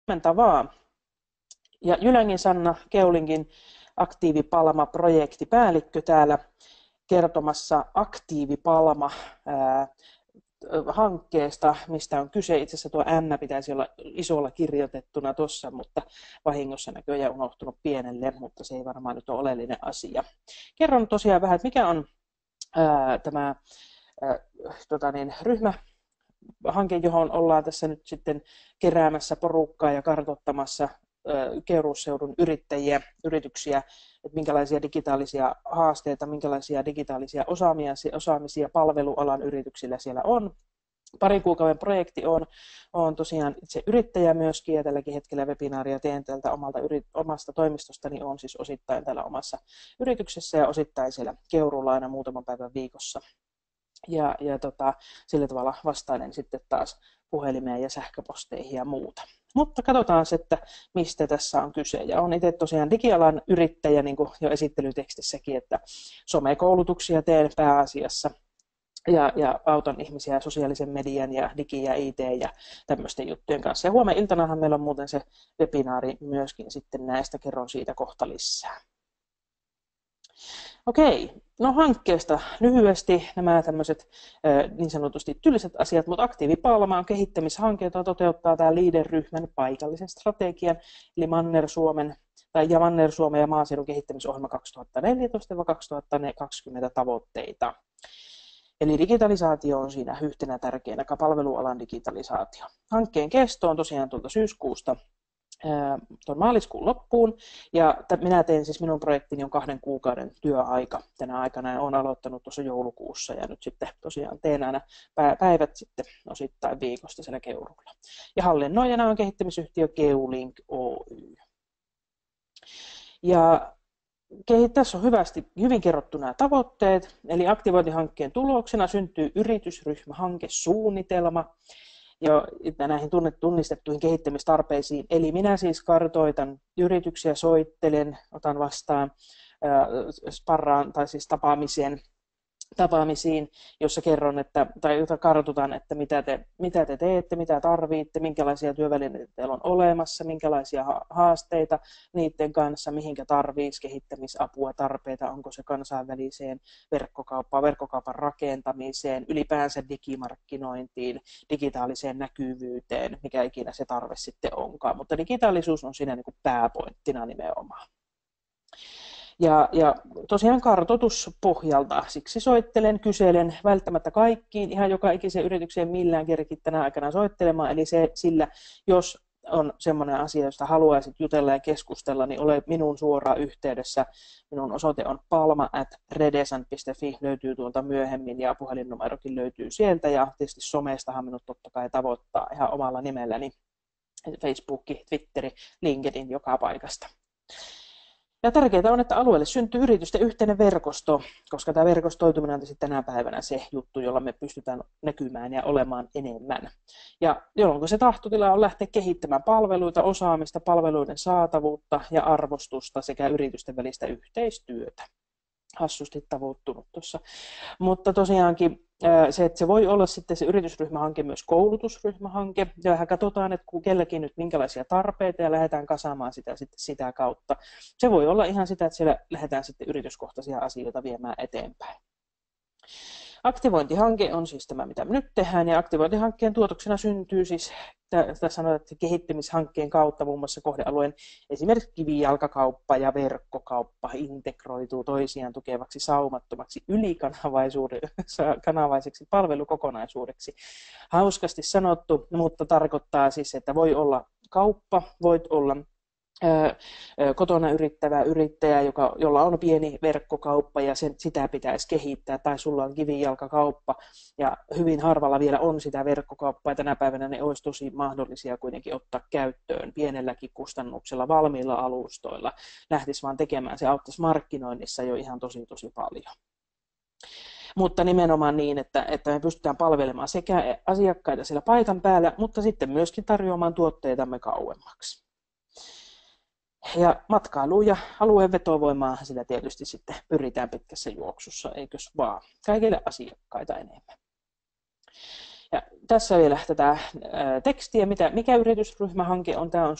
Huomenta vaan. Ja Jylängin Sanna Keulingin Aktiivipalma-projektipäällikkö täällä kertomassa Aktiivipalma-hankkeesta, mistä on kyse. Itse asiassa tuo N pitäisi olla isolla kirjoitettuna tuossa, mutta vahingossa näköjään unohtunut pienelle, mutta se ei varmaan nyt ole oleellinen asia. Kerron tosiaan vähän, että mikä on tämä ryhmähanke, johon ollaan tässä nyt sitten keräämässä porukkaa ja kartoittamassa Keuruusseudun yrittäjiä, yrityksiä, että minkälaisia digitaalisia haasteita, minkälaisia digitaalisia osaamisia palvelualan yrityksillä siellä on. Parin kuukauden projekti on tosiaan itse yrittäjä myöskin, ja tälläkin hetkellä webinaaria teen täältä omasta toimistostani, on siis osittain täällä omassa yrityksessä ja osittain siellä Keuruulla aina muutaman päivän viikossa. Ja sillä tavalla vastailen sitten taas puhelimeen ja sähköposteihin ja muuta. Mutta katsotaan, että mistä tässä on kyse. Ja olen itse tosiaan digialan yrittäjä, niin kuin jo esittelytekstissäkin, että somekoulutuksia teen pääasiassa. Ja autan ihmisiä sosiaalisen median ja digi- ja IT- ja tämmöisten juttujen kanssa. Ja huomenna iltanahan meillä on muuten se webinaari myöskin sitten näistä, kerron siitä kohta lisää. Okei, no hankkeesta lyhyesti nämä tämmöiset niin sanotusti tylsät asiat, mutta Aktiivipalma on kehittämishanke, jota toteuttaa tämä LEADER-ryhmän paikallisen strategian, eli Manner-Suomen ja maaseudun kehittämisohjelma 2014-2020 tavoitteita. Eli digitalisaatio on siinä yhtenä tärkeänä, palvelualan digitalisaatio. Hankkeen kesto on tosiaan tuolta syyskuusta tuon maaliskuun loppuun, ja minun projektini on 2 kuukauden työaika tänä aikana, ja olen aloittanut tuossa joulukuussa, ja nyt sitten tosiaan teen aina päivät sitten osittain viikosta siellä Keuruulla. Ja hallinnoijana on kehittämisyhtiö Geolink Oy. Ja tässä on hyvin kerrottu nämä tavoitteet, eli aktivointihankkeen tuloksena syntyy yritysryhmähankesuunnitelma, ja näihin tunnistettuihin kehittämistarpeisiin. Eli minä siis kartoitan yrityksiä, soittelen, otan vastaan sparraan tai siis tapaamisiin, jossa kerron, jota kartoitan, että mitä te teette, mitä tarvitte, minkälaisia työvälineitä teillä on olemassa, minkälaisia haasteita niiden kanssa, mihinkä tarvitsisi kehittämisapua, tarpeita, onko se kansainväliseen verkkokaupan rakentamiseen, ylipäänsä digimarkkinointiin, digitaaliseen näkyvyyteen, mikä ikinä se tarve sitten onkaan, mutta digitaalisuus on siinä niin kuin pääpointtina nimenomaan. Ja tosiaan kartoituspohjalta, siksi soittelen, kyselen välttämättä kaikkiin, ihan joka ikiseen yritykseen millään kerkit tänä aikana soittelemaan, eli sillä jos on sellainen asia, josta haluaisit jutella ja keskustella, niin ole minun suoraan yhteydessä. Minun osoite on palma@redesan.fi, löytyy tuolta myöhemmin, ja puhelinnumerokin löytyy sieltä, ja tietysti somestahan minut totta kai tavoittaa ihan omalla nimelläni, Facebook, Twitteri, LinkedIn, joka paikasta. Ja tärkeää on, että alueelle syntyy yritysten yhteinen verkosto, koska tämä verkostoituminen on tänä päivänä se juttu, jolla me pystytään näkymään ja olemaan enemmän. Ja jolloin se tahtotila on lähteä kehittämään palveluita, osaamista, palveluiden saatavuutta ja arvostusta sekä yritysten välistä yhteistyötä. Hassusti tavoittunut tuossa. Mutta tosiaankin se voi olla sitten se yritysryhmähanke myös koulutusryhmähanke. Ja katsotaan, että kellekin nyt minkälaisia tarpeita ja lähdetään kasaamaan sitä kautta. Se voi olla ihan sitä, että siellä lähdetään sitten yrityskohtaisia asioita viemään eteenpäin. Aktivointihanke on siis tämä, mitä me nyt tehdään, ja aktivointihankkeen tuotoksena syntyy siis, tässä sanotaan, että kehittämishankkeen kautta muun muassa kohdealueen esimerkiksi kivijalkakauppa ja verkkokauppa integroituu toisiaan tukevaksi saumattomaksi ylikanavaiseksi palvelukokonaisuudeksi. Hauskasti sanottu, mutta tarkoittaa siis, että voi olla kauppa, voit olla kotona yrittävä yrittäjä, jolla on pieni verkkokauppa ja sitä pitäisi kehittää, tai sulla on kivijalkakauppa ja hyvin harvalla vielä on sitä verkkokauppaa, ja tänä päivänä ne olisi tosi mahdollisia kuitenkin ottaa käyttöön pienelläkin kustannuksella valmiilla alustoilla. Lähtisi vaan tekemään, se auttaisi markkinoinnissa jo ihan tosi paljon. Mutta nimenomaan niin, että me pystytään palvelemaan sekä asiakkaita siellä paikan päällä, mutta sitten myöskin tarjoamaan tuotteitamme kauemmaksi. Ja matkailuun ja alueen vetovoimaahan sillä tietysti sitten pyritään pitkässä juoksussa, eikös vaan? Kaikille asiakkaita enemmän. Ja tässä vielä tätä tekstiä, mikä yritysryhmähanke on. Tämä on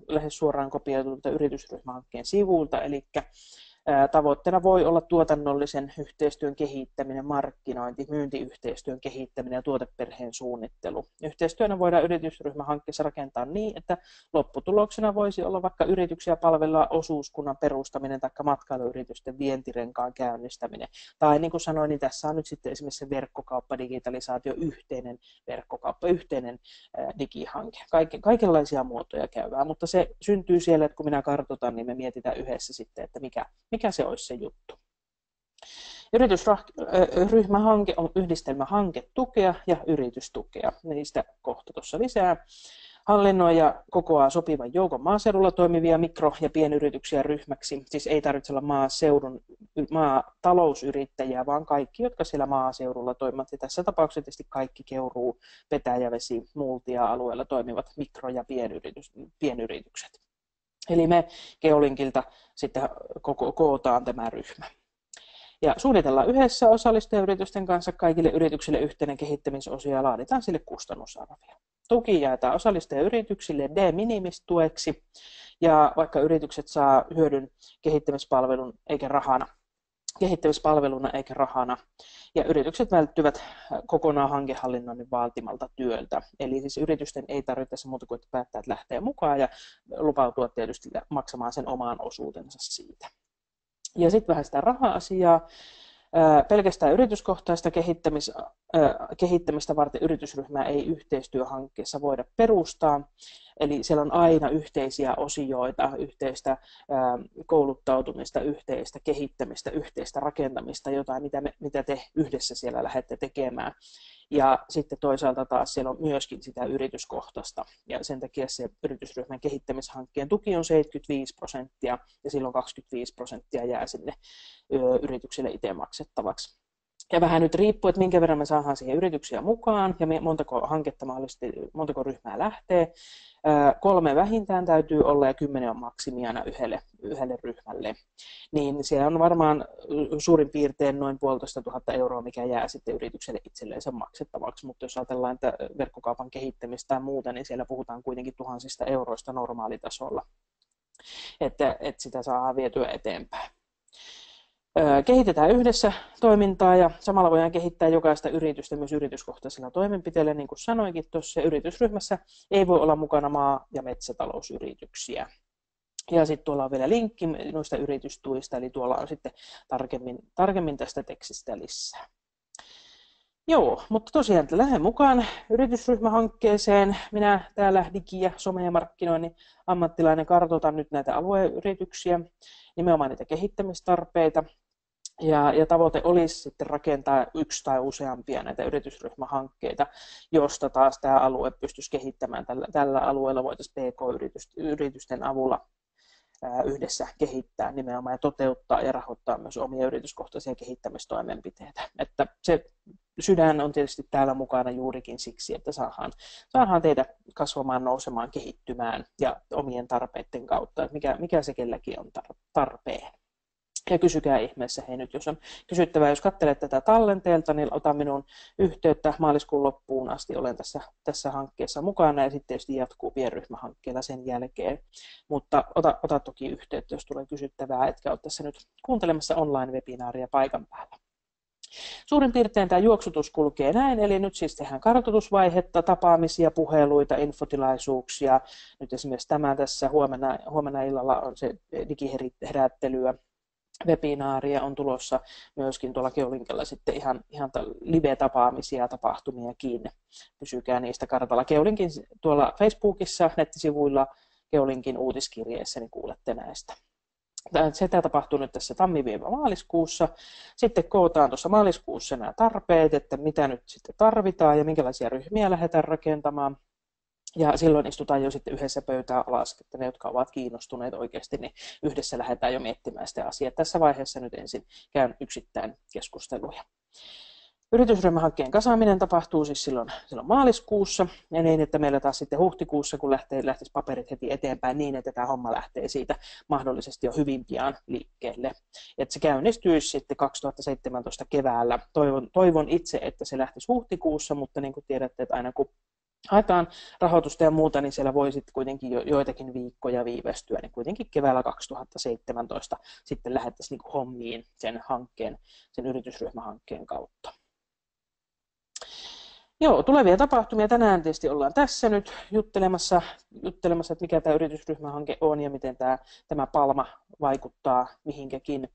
lähes suoraan kopioitu yritysryhmähankkeen sivuilta, eli tavoitteena voi olla tuotannollisen yhteistyön kehittäminen, markkinointi, myyntiyhteistyön kehittäminen ja tuoteperheen suunnittelu. Yhteistyönä voidaan yritysryhmähankkeessa rakentaa niin, että lopputuloksena voisi olla vaikka yrityksiä palvella osuuskunnan perustaminen tai matkailuyritysten vientirenkaan käynnistäminen. Tai niin kuin sanoin, niin tässä on nyt sitten esimerkiksi verkkokauppa, digitalisaatio, yhteinen verkkokauppa, yhteinen digihanke. Kaikenlaisia muotoja käydään, mutta se syntyy siellä, että kun minä kartoitan, niin me mietitään yhdessä sitten, että mikä se olisi se juttu. Yritysryhmähanke on yhdistelmä hanketukea ja yritystukea. Niistä kohta tuossa lisää. Hallinnoija kokoaa sopivan joukon maaseudulla toimivia mikro- ja pienyrityksiä ryhmäksi. Siis ei tarvitse olla maatalousyrittäjiä, vaan kaikki, jotka siellä maaseudulla toimivat. Ja tässä tapauksessa tietysti kaikki Keuruu, Petäjävesi, Multia-alueella toimivat mikro- ja pienyritykset. Eli me Geolinkilta sitten kootaan tämä ryhmä. Ja suunnitellaan yhdessä osallistujayritysten kanssa kaikille yrityksille yhteinen kehittämisosio ja laaditaan sille kustannusarvio. Tuki jaetaan osallistujayrityksille de minimis tueksi, ja vaikka yritykset saa hyödyn kehittämispalveluna eikä rahana, ja yritykset välttyvät kokonaan hankehallinnoinnin vaatimalta työltä. Eli siis yritysten ei tarvitse muuta kuin päättää, että lähtee mukaan ja lupautua tietysti maksamaan sen oman osuutensa siitä. Ja sitten vähän sitä raha-asiaa. Pelkästään yrityskohtaista kehittämistä varten yritysryhmää ei yhteistyöhankkeessa voida perustaa. Eli siellä on aina yhteisiä osioita, yhteistä kouluttautumista, yhteistä kehittämistä, yhteistä rakentamista, jotain mitä te yhdessä siellä lähdette tekemään. Ja sitten toisaalta taas siellä on myöskin sitä yrityskohtaista, ja sen takia se yritysryhmän kehittämishankkeen tuki on 75%, ja silloin 25% jää sinne yritykselle itse maksettavaksi. Ja vähän nyt riippuu, että minkä verran me saadaan siihen yrityksiä mukaan, ja montako hanketta mahdollisesti, montako ryhmää lähtee. 3 vähintään täytyy olla, ja 10 on maksimi aina yhdelle ryhmälle. Niin siellä on varmaan suurin piirtein noin 1 500 €, mikä jää sitten yritykselle itselleen sen maksettavaksi. Mutta jos ajatellaan, että verkkokaupan kehittämistä tai muuta, niin siellä puhutaan kuitenkin tuhansista euroista normaalitasolla, että sitä saadaan vietyä eteenpäin. Kehitetään yhdessä toimintaa ja samalla voidaan kehittää jokaista yritystä myös yrityskohtaisilla toimenpiteillä, niin kuin sanoinkin tuossa. Yritysryhmässä ei voi olla mukana maa- ja metsätalousyrityksiä. Ja sitten tuolla on vielä linkki noista yritystuista, eli tuolla on sitten tarkemmin tästä tekstistä lisää. Joo, mutta tosiaan lähden mukaan yritysryhmähankkeeseen. Minä täällä digi- ja some- ja markkinoinnin ammattilainen kartoitan nyt näitä alueyrityksiä, nimenomaan niitä kehittämistarpeita. Ja tavoite olisi sitten rakentaa 1 tai useampia näitä yritysryhmähankkeita, josta taas tämä alue pystyisi kehittämään. Tällä alueella voitaisiin PK-yritysten avulla yhdessä kehittää nimenomaan ja toteuttaa ja rahoittaa myös omia yrityskohtaisia kehittämistoimenpiteitä. Että se sydän on tietysti täällä mukana juurikin siksi, että saadaan teitä kasvamaan, nousemaan, kehittymään ja omien tarpeiden kautta, että mikä se kelläkin on tarpeen. Ja kysykää ihmeessä, hei nyt jos on kysyttävää, jos katselet tätä tallenteelta, niin ota minun yhteyttä maaliskuun loppuun asti, olen tässä hankkeessa mukana ja sitten tietysti jatkuu pienryhmähankkeella sen jälkeen. Mutta ota toki yhteyttä, jos tulee kysyttävää, etkä ole tässä nyt kuuntelemassa online-webinaaria paikan päällä. Suurin piirtein tämä juoksutus kulkee näin, eli nyt siis tehdään kartoitusvaihetta, tapaamisia, puheluita, infotilaisuuksia. Nyt esimerkiksi tämä tässä huomenna illalla on se digiherättelyä. Webinaaria on tulossa myöskin tuolla Geolinkilla sitten ihan live-tapaamisia ja tapahtumiakin. Pysykää niistä kartalla. Geolinkin tuolla Facebookissa, nettisivuilla, Geolinkin uutiskirjeessä, niin kuulette näistä. Se tapahtuu nyt tässä tammi-maaliskuussa. Sitten kootaan tuossa maaliskuussa nämä tarpeet, että mitä nyt sitten tarvitaan ja minkälaisia ryhmiä lähdetään rakentamaan. Ja silloin istutaan jo sitten yhdessä pöytään alas, että ne, jotka ovat kiinnostuneet oikeasti, niin yhdessä lähdetään jo miettimään sitä asiaa. Tässä vaiheessa nyt ensin käyn yksittäin keskusteluja. Yritysryhmähankkeen kasaaminen tapahtuu siis silloin maaliskuussa, ja niin, että meillä taas sitten huhtikuussa, kun lähtisi paperit heti eteenpäin niin, että tämä homma lähtee siitä mahdollisesti jo hyvin pian liikkeelle. Että se käynnistyisi sitten 2017 keväällä. Toivon itse, että se lähtisi huhtikuussa, mutta niin kuin tiedätte, että aina kun haetaan rahoitusta ja muuta, niin siellä voi sitten kuitenkin joitakin viikkoja viivästyä, niin kuitenkin keväällä 2017 sitten lähdettäisiin niin hommiin sen yritysryhmähankkeen kautta. Joo, tulevia tapahtumia tänään tietysti ollaan tässä nyt juttelemassa, että mikä tämä yritysryhmähanke on ja miten tämä Palma vaikuttaa mihinkäkin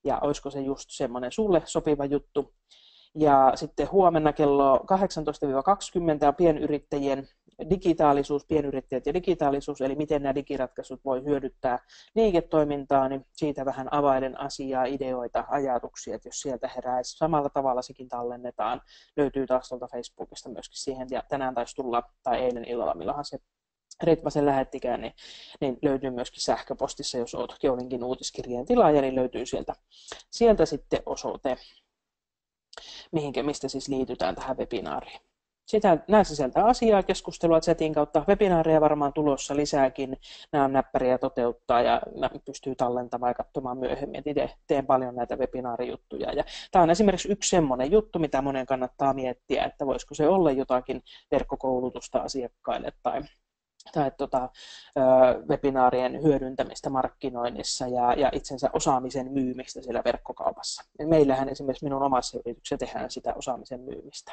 ja olisiko se just semmoinen sulle sopiva juttu. Ja sitten huomenna kello 18-20 on pienyrittäjät ja digitaalisuus, eli miten nämä digiratkaisut voi hyödyttää liiketoimintaa, niin siitä vähän availen asiaa, ideoita, ajatuksia, että jos sieltä herää, samalla tavalla sekin tallennetaan, löytyy taas tuolta Facebookista myöskin siihen, ja tänään taisi tulla, tai eilen illalla, milloinhan se Ritva sen lähettikään, niin löytyy myöskin sähköpostissa, jos olet Geolinkin uutiskirjeen tilaaja, niin löytyy sieltä sitten osoite, mistä siis liitytään tähän webinaariin. Nämä sisältää asiaa, keskustelua chatin kautta, webinaareja varmaan tulossa lisääkin, nämä on näppäriä toteuttaa ja pystyy tallentamaan ja katsomaan myöhemmin. Itse teen paljon näitä webinaarijuttuja. Ja tämä on esimerkiksi yksi semmoinen juttu, mitä monen kannattaa miettiä, että voisiko se olla jotakin verkkokoulutusta asiakkaille tai webinaarien hyödyntämistä markkinoinnissa ja itsensä osaamisen myymistä siellä verkkokaupassa. Ja meillähän esimerkiksi minun omassa yrityksessä tehdään sitä osaamisen myymistä.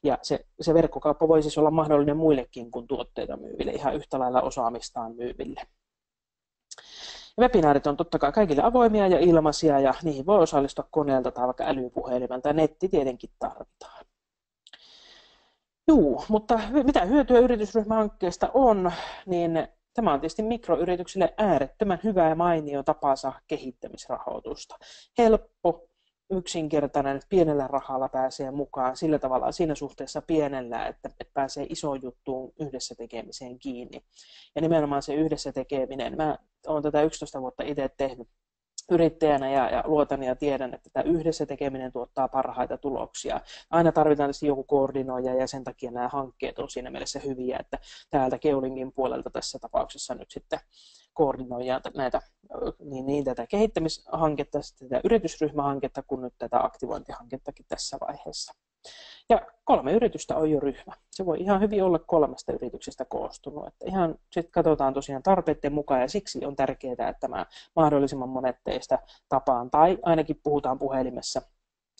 Ja se verkkokauppa voi siis olla mahdollinen muillekin kuin tuotteita myyville, ihan yhtä lailla osaamistaan myyville. Webinaarit on totta kai kaikille avoimia ja ilmaisia ja niihin voi osallistua koneelta tai vaikka älypuhelimelta. Netti tietenkin tarvitaan. Juu, mutta mitä hyötyä yritysryhmähankkeesta on, niin tämä on tietysti mikroyrityksille äärettömän hyvä ja mainio tapa saada kehittämisrahoitusta. Helppo, yksinkertainen, pienellä rahalla pääsee mukaan sillä tavalla siinä suhteessa pienellä, että pääsee isoon juttuun yhdessä tekemiseen kiinni. Ja nimenomaan se yhdessä tekeminen, mä olen tätä 11 vuotta itse tehnyt yrittäjänä ja luotan ja tiedän, että tämä yhdessä tekeminen tuottaa parhaita tuloksia. Aina tarvitaan tietysti joku koordinoija ja sen takia nämä hankkeet on siinä mielessä hyviä, että täältä Geolingin puolelta tässä tapauksessa nyt sitten koordinoidaan niin tätä kehittämishanketta, tätä yritysryhmähanketta kuin nyt tätä aktivointihankettakin tässä vaiheessa. Ja 3 yritystä on jo ryhmä. Se voi ihan hyvin olla 3 yrityksestä koostunut. Että ihan sitten katsotaan tosiaan tarpeiden mukaan ja siksi on tärkeää, että tämä mahdollisimman monet teistä tapaan tai ainakin puhutaan puhelimessa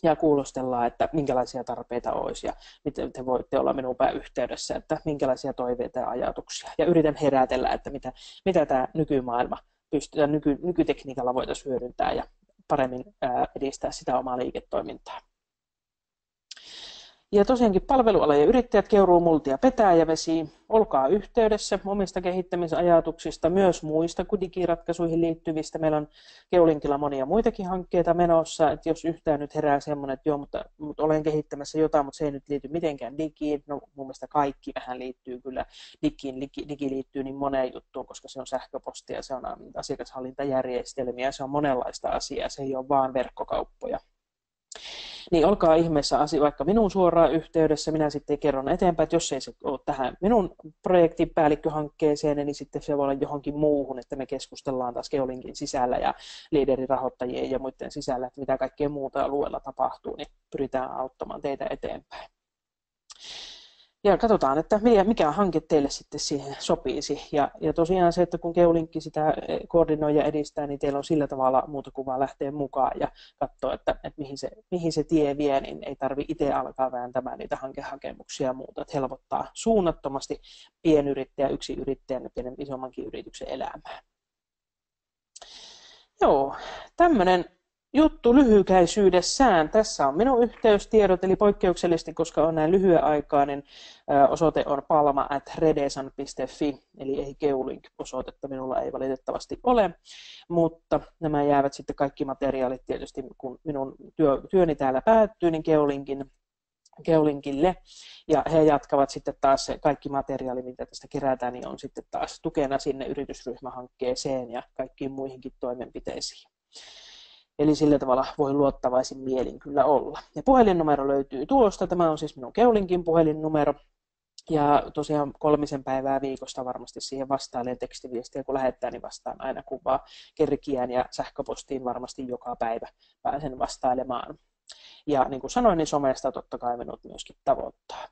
ja kuulostellaan, että minkälaisia tarpeita olisi ja miten te voitte olla minun yhteydessä, että minkälaisia toiveita ja ajatuksia. Ja yritän herätellä, että mitä tämä nykymaailma nykytekniikalla voitaisiin hyödyntää ja paremmin edistää sitä omaa liiketoimintaa. Ja tosiaankin palveluala ja yrittäjät Keuruu, Multia, Petäjävesi. Olkaa yhteydessä omista kehittämisajatuksista, myös muista kuin digiratkaisuihin liittyvistä. Meillä on Geolinkilla monia muitakin hankkeita menossa, että jos yhtään nyt herää semmoinen, että joo, mutta olen kehittämässä jotain, mutta se ei nyt liity mitenkään digiin. No mun mielestä kaikki vähän liittyy kyllä digiin. Digi liittyy niin moneen juttuun, koska se on sähköpostia, se on asiakashallintajärjestelmiä, se on monenlaista asiaa, se ei ole vaan verkkokauppoja. Niin olkaa ihmeessä vaikka minun suoraan yhteydessä, minä sitten kerron eteenpäin, että jos ei se ole tähän minun projektin päällikköhankkeeseen, niin sitten se voi olla johonkin muuhun, että me keskustellaan taas Geolinkin sisällä ja liiderirahoittajien ja muiden sisällä, että mitä kaikkea muuta alueella tapahtuu, niin pyritään auttamaan teitä eteenpäin. Ja katsotaan, että mikä hanke teille sitten siihen sopisi. Ja tosiaan se, että kun Geolinkki sitä koordinoi ja edistää, niin teillä on sillä tavalla muuta kuin vaan lähteä mukaan ja katsoa, että mihin se tie vie, niin ei tarvitse itse alkaa vääntämään niitä hankehakemuksia ja muuta. Että helpottaa suunnattomasti yksin yrittäjän ja pienen isommankin yrityksen elämää. Joo, tämmöinen juttu lyhykäisyydessään. Tässä on minun yhteystiedot, eli poikkeuksellisesti, koska on näin lyhyen aikaa, niin osoite on palma@redesan.fi, eli ei Geolink-osoitetta minulla ei valitettavasti ole, mutta nämä jäävät sitten kaikki materiaalit tietysti, kun minun työni täällä päättyy, niin Geolinkille, ja he jatkavat sitten taas se kaikki materiaali, mitä tästä kerätään, niin on sitten taas tukena sinne yritysryhmähankkeeseen ja kaikkiin muihinkin toimenpiteisiin. Eli sillä tavalla voi luottavaisin mielin kyllä olla. Ja puhelinnumero löytyy tuosta. Tämä on siis minun Keulinkin puhelinnumero. Ja tosiaan 3 päivää viikosta varmasti siihen vastailen tekstiviestiä, kun lähettää, niin vastaan aina kun vaan kerkiään, ja sähköpostiin varmasti joka päivä pääsen vastailemaan. Ja niin kuin sanoin, niin somesta totta kai minut myöskin tavoittaa.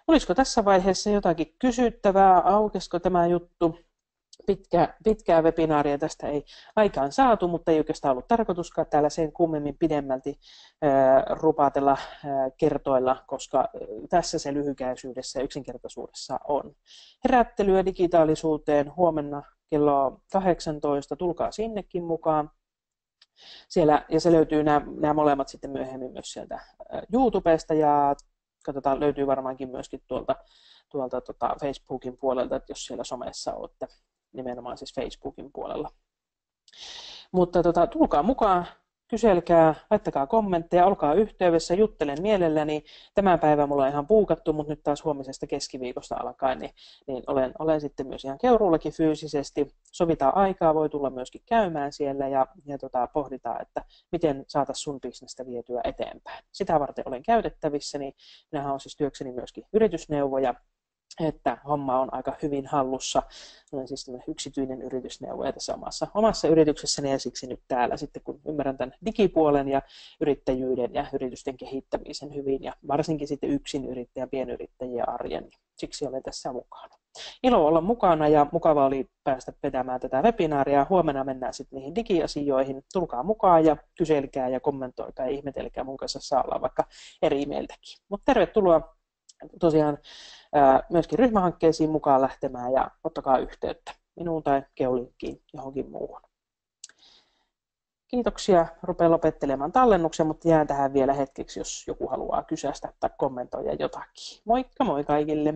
Olisiko tässä vaiheessa jotakin kysyttävää? Aukesiko tämä juttu? Pitkää webinaaria tästä ei aikaan saatu, mutta ei oikeastaan ollut tarkoituskaan täällä sen kummemmin pidemmälti rupatella kertoilla, koska tässä se lyhykäisyydessä ja yksinkertaisuudessa on. Herättelyä digitaalisuuteen huomenna kello 18, tulkaa sinnekin mukaan. Siellä, ja se löytyy nämä molemmat sitten myöhemmin myös sieltä YouTubesta, ja katsotaan, löytyy varmaankin myöskin tuolta Facebookin puolelta, että jos siellä somessa olette, nimenomaan siis Facebookin puolella. Mutta tulkaa mukaan, kyselkää, laittakaa kommentteja, olkaa yhteydessä, juttelen mielelläni. Tämän päivän mulla on ihan puukattu, mutta nyt taas huomisesta keskiviikosta alkaen, niin olen sitten myös ihan Keuruullakin fyysisesti. Sovitaan aikaa, voi tulla myöskin käymään siellä ja pohditaan, että miten saataisiin sun bisnestä vietyä eteenpäin. Sitä varten olen käytettävissä, niin minähän on siis työkseni myöskin yritysneuvoja, että homma on aika hyvin hallussa. Olen siis yksityinen yritysneuvoja tässä omassa yrityksessäni, ja siksi nyt täällä sitten, kun ymmärrän tämän digipuolen ja yrittäjyyden ja yritysten kehittämisen hyvin, ja varsinkin sitten yksin yrittäjän, pienyrittäjien arjen, niin siksi olen tässä mukana. Ilo olla mukana, ja mukava oli päästä vetämään tätä webinaaria. Huomenna mennään sitten niihin digiasioihin. Tulkaa mukaan ja kyselkää ja kommentoikaa ja ihmetelkää, mun kanssa saa olla vaikka eri mieltäkin. Mutta tervetuloa tosiaan myöskin ryhmähankkeisiin mukaan lähtemään, ja ottakaa yhteyttä minuun tai Keulinkkiin johonkin muuhun. Kiitoksia. Rupean lopettelemaan tallennuksen, mutta jään tähän vielä hetkeksi, jos joku haluaa kysästä tai kommentoida jotakin. Moikka moi kaikille!